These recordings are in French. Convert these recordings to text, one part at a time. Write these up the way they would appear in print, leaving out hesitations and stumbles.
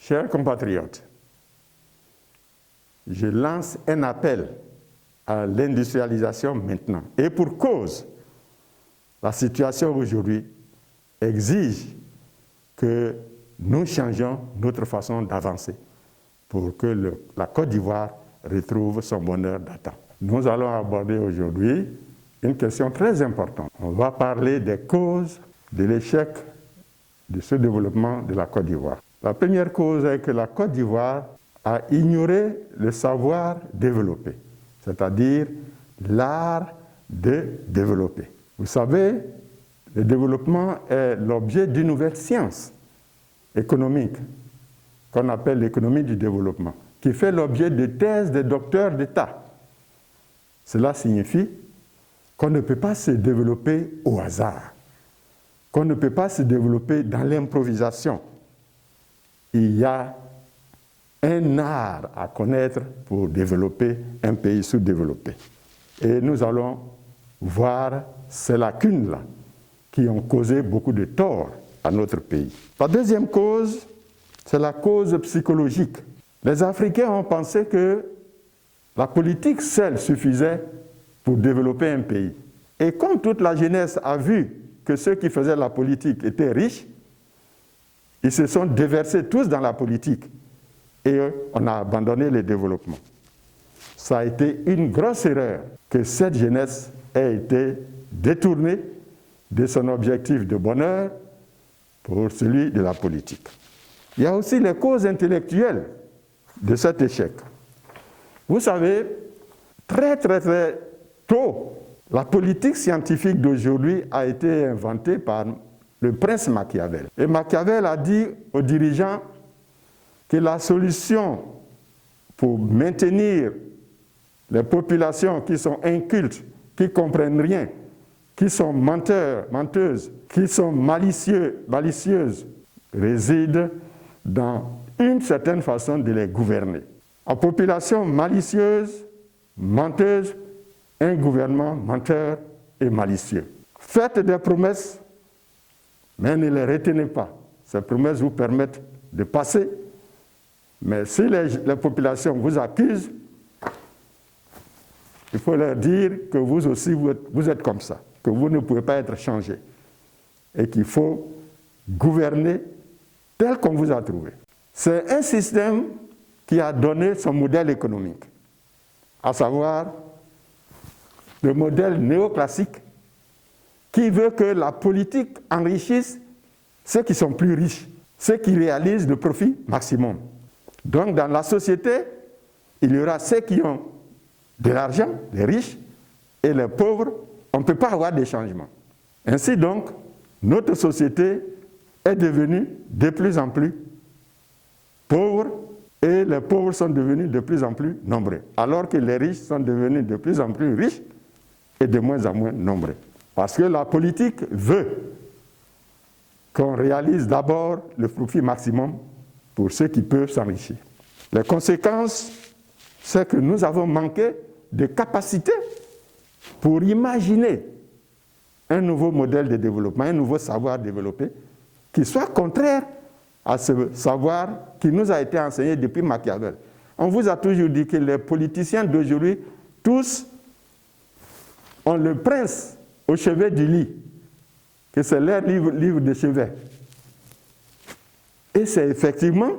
Chers compatriotes, je lance un appel à l'industrialisation maintenant. Et pour cause, la situation aujourd'hui exige que nous changions notre façon d'avancer pour que la Côte d'Ivoire retrouve son bonheur d'antan. Nous allons aborder aujourd'hui une question très importante. On va parler des causes de l'échec de ce développement de la Côte d'Ivoire. La première cause est que la Côte d'Ivoire a ignoré le savoir développé, c'est-à-dire l'art de développer. Vous savez, le développement est l'objet d'une nouvelle science économique qu'on appelle l'économie du développement, qui fait l'objet de thèses de docteurs d'État. Cela signifie qu'on ne peut pas se développer au hasard, qu'on ne peut pas se développer dans l'improvisation. Il y a un art à connaître pour développer un pays sous-développé. Et nous allons voir ces lacunes-là qui ont causé beaucoup de tort à notre pays. La deuxième cause, c'est la cause psychologique. Les Africains ont pensé que la politique seule suffisait pour développer un pays. Et comme toute la jeunesse a vu que ceux qui faisaient la politique étaient riches, ils se sont déversés tous dans la politique et on a abandonné le développement. Ça a été une grosse erreur que cette jeunesse ait été détournée de son objectif de bonheur pour celui de la politique. Il y a aussi les causes intellectuelles de cet échec. Vous savez, très tôt, la politique scientifique d'aujourd'hui a été inventée par le prince Machiavel. Et Machiavel a dit aux dirigeants que la solution pour maintenir les populations qui sont incultes, qui ne comprennent rien, qui sont menteuses, qui sont malicieuses, réside dans une certaine façon de les gouverner. En population malicieuse, menteuse, un gouvernement menteur et malicieux. Faites des promesses, mais ne les retenez pas. Ces promesses vous permettent de passer, mais si les populations vous accusent, il faut leur dire que vous aussi, vous êtes comme ça, que vous ne pouvez pas être changé et qu'il faut gouverner tel qu'on vous a trouvé. C'est un système qui a donné son modèle économique, à savoir le modèle néoclassique qui veut que la politique enrichisse ceux qui sont plus riches, ceux qui réalisent le profit maximum. Donc dans la société, il y aura ceux qui ont de l'argent, les riches, et les pauvres, on ne peut pas avoir des changements. Ainsi donc, notre société est devenue de plus en plus pauvre et les pauvres sont devenus de plus en plus nombreux, alors que les riches sont devenus de plus en plus riches et de moins en moins nombreux. Parce que la politique veut qu'on réalise d'abord le profit maximum pour ceux qui peuvent s'enrichir. Les conséquences, c'est que nous avons manqué de capacité pour imaginer un nouveau modèle de développement, un nouveau savoir développé qui soit contraire à ce savoir qui nous a été enseigné depuis Machiavel. On vous a toujours dit que les politiciens d'aujourd'hui, tous ont le prince au chevet du lit, que c'est leur livre de chevet. Et c'est effectivement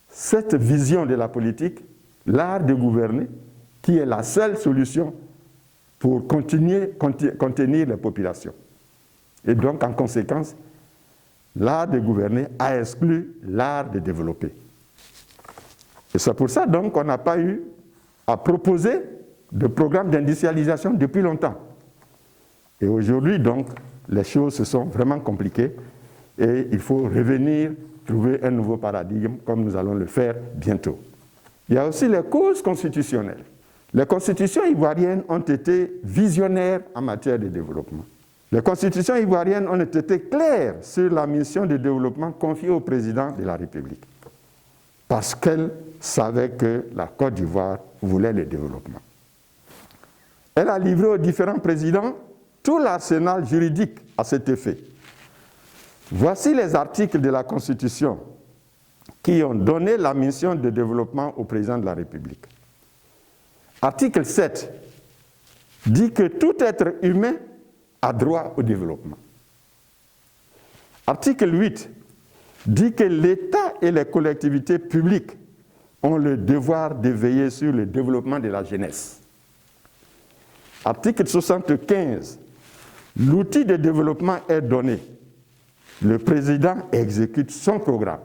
cette vision de la politique, l'art de gouverner, qui est la seule solution pour contenir les populations. Et donc, en conséquence, l'art de gouverner a exclu l'art de développer. Et c'est pour ça donc qu'on n'a pas eu à proposer de programme d'industrialisation depuis longtemps. Et aujourd'hui donc, les choses se sont vraiment compliquées et il faut revenir trouver un nouveau paradigme comme nous allons le faire bientôt. Il y a aussi les causes constitutionnelles. Les constitutions ivoiriennes ont été visionnaires en matière de développement. Les constitutions ivoiriennes ont été claires sur la mission de développement confiée au président de la République, parce qu'elles savaient que la Côte d'Ivoire voulait le développement. Elle a livré aux différents présidents tout l'arsenal juridique à cet effet. Voici les articles de la Constitution qui ont donné la mission de développement au président de la République. Article 7 dit que tout être humain a droit au développement. Article 8 dit que l'État et les collectivités publiques ont le devoir de veiller sur le développement de la jeunesse. Article 75, l'outil de développement est donné. Le président exécute son programme.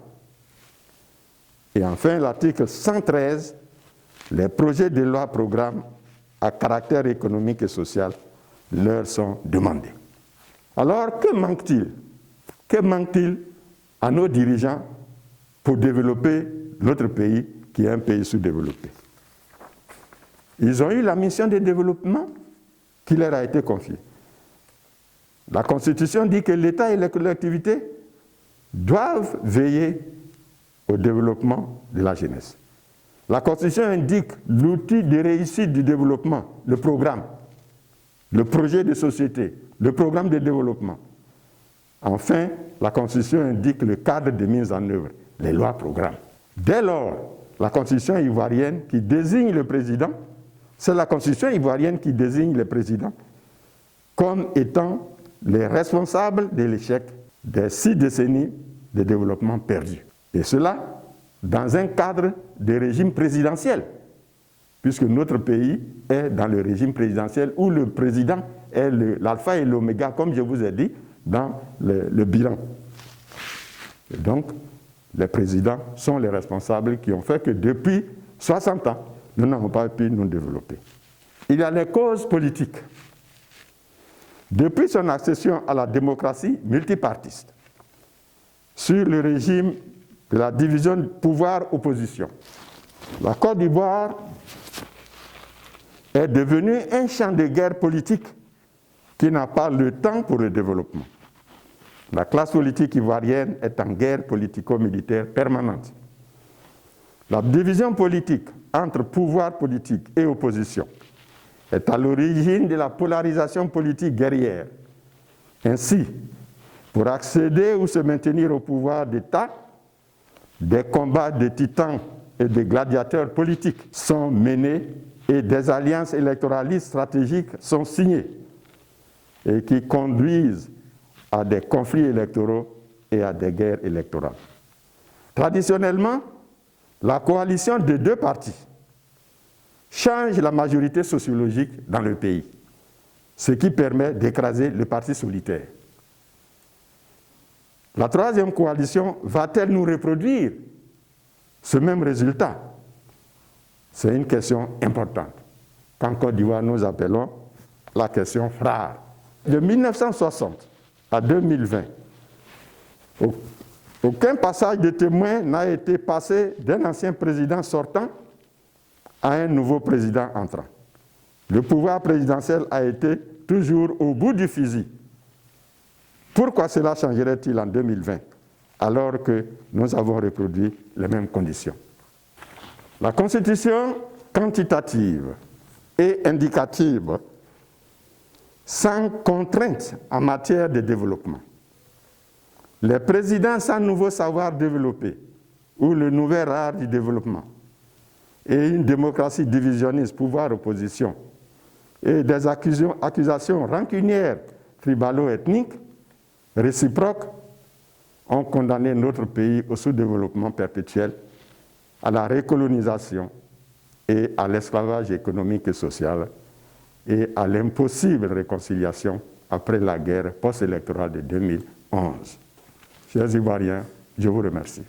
Et enfin, l'article 113, les projets de loi programmes à caractère économique et social leur sont demandés. Alors, que manque-t-il? Que manque-t-il à nos dirigeants pour développer notre pays qui est un pays sous-développé? Ils ont eu la mission de développement qui leur a été confiée. La Constitution dit que l'État et les collectivités doivent veiller au développement de la jeunesse. La Constitution indique l'outil de réussite du développement, le programme, le projet de société, le programme de développement. Enfin, la Constitution indique le cadre de mise en œuvre, les lois programmes. Dès lors, la Constitution ivoirienne qui désigne le président, c'est la Constitution ivoirienne qui désigne le président comme étant les responsables de l'échec des 6 décennies de développement perdus. Et cela dans un cadre de régime présidentiel, puisque notre pays est dans le régime présidentiel où le président est l'alpha et l'oméga, comme je vous ai dit, dans le bilan. Et donc, les présidents sont les responsables qui ont fait que depuis 60 ans, nous n'avons pas pu nous développer. Il y a les causes politiques. Depuis son accession à la démocratie multipartiste, sur le régime de la division de pouvoir-opposition, la Côte d'Ivoire est devenue un champ de guerre politique qui n'a pas le temps pour le développement. La classe politique ivoirienne est en guerre politico-militaire permanente. La division politique entre pouvoir politique et opposition est à l'origine de la polarisation politique guerrière. Ainsi, pour accéder ou se maintenir au pouvoir d'État, des combats de titans et de gladiateurs politiques sont menés et des alliances électoralistes stratégiques sont signées et qui conduisent à des conflits électoraux et à des guerres électorales. Traditionnellement, la coalition de 2 partis change la majorité sociologique dans le pays, ce qui permet d'écraser le parti solitaire. La 3e coalition va-t-elle nous reproduire ce même résultat? C'est une question importante, qu'en Côte d'Ivoire nous appelons la question rare. De 1960 à 2020, aucun passage de témoin n'a été passé d'un ancien président sortant à un nouveau président entrant. Le pouvoir présidentiel a été toujours au bout du fusil. Pourquoi cela changerait-il en 2020 alors que nous avons reproduit les mêmes conditions? La constitution quantitative et indicative sans contrainte en matière de développement. Les présidents sans nouveau savoir développé ou le nouvel art du développement et une démocratie divisionniste, pouvoir-opposition et des accusations rancunières tribalo-ethniques réciproques ont condamné notre pays au sous-développement perpétuel, à la recolonisation et à l'esclavage économique et social et à l'impossible réconciliation après la guerre post-électorale de 2011. Chers Ivoiriens, je vous remercie.